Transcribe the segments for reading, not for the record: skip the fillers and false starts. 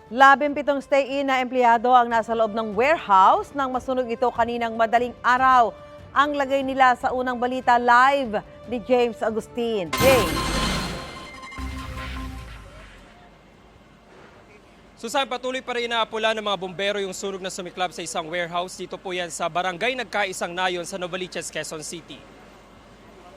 17 stay-in na empleyado ang nasa loob ng warehouse nang masunog ito kaninang madaling araw. Ang lagay nila sa unang balita live ni James Agustin. James. Susan, patuloy pa rin inaapula ng mga bumbero yung sunog na sumiklab sa isang warehouse. Dito po yan sa Barangay Nagkaisang Nayon sa Novaliches, Quezon City.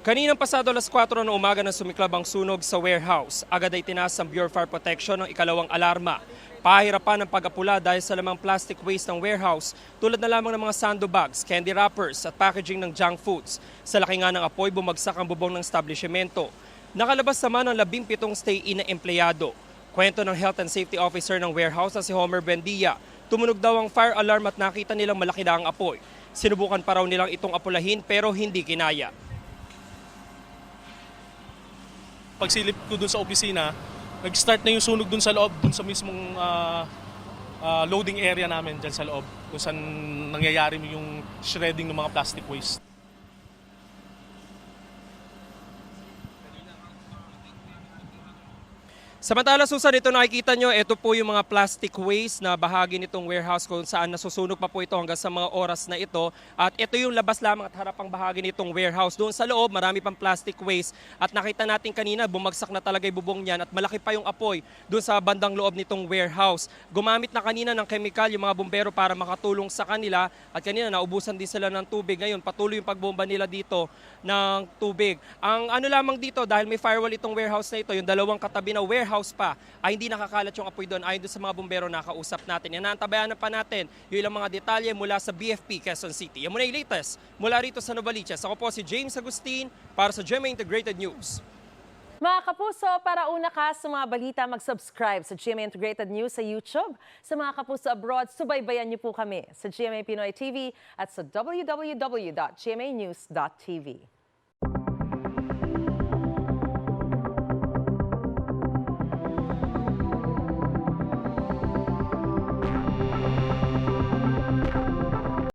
Kaninang pasado alas 4 ng umaga na sumiklab ang sunog sa warehouse. Agad ay tinaas ang Bureau of Fire Protection ng ikalawang alarma. Pahirapan ang pag-apula dahil sa lamang plastic waste ng warehouse tulad na lamang ng mga sandbags, candy wrappers at packaging ng junk foods. Sa laki nga ng apoy, bumagsak ang bubong ng establishmento. Nakalabas naman ang 17 stay-in na empleyado. Kwento ng Health and Safety Officer ng warehouse na si Homer Buendia, tumunog daw ang fire alarm at nakita nilang malaki na ang apoy. Sinubukan pa raw nilang itong apulahin pero hindi kinaya. Pagsilip ko dun sa opisina, nag-start na yung sunog dun sa loob, dun sa mismong loading area namin dyan sa loob, kung saan nangyayari yung shredding ng mga plastic waste. Samantala, Susan, ito nakikita nyo, ito po yung mga plastic waste na bahagi nitong warehouse kung saan nasusunog pa po ito hanggang sa mga oras na ito. At ito yung labas lamang at harapang bahagi nitong warehouse. Doon sa loob, marami pang plastic waste. At nakita natin kanina, bumagsak na talaga yung bubong niyan at malaki pa yung apoy doon sa bandang loob nitong warehouse. Gumamit na kanina ng chemical yung mga bumbero para makatulong sa kanila. At kanina, naubusan din sila ng tubig. Ngayon, patuloy yung pagbomba nila dito ng tubig. Ang ano lamang dito, dahil may firewall itong warehouse na ito, yung dalawang katabi na warehouse pa ay hindi nakakalat yung apoy doon ayon doon sa mga bumbero na kausap natin. Yan, naantabayanan pa natin yung ilang mga detalye mula sa BFP Quezon City. Yan muna yung latest mula rito sa Novaliches. Ako po si James Agustin para sa GMA Integrated News. Mga kapuso, para una ka sa mga balita, mag-subscribe sa GMA Integrated News sa YouTube. Sa mga kapuso abroad, subaybayan niyo po kami sa GMA Pinoy TV at sa www.gmanews.tv.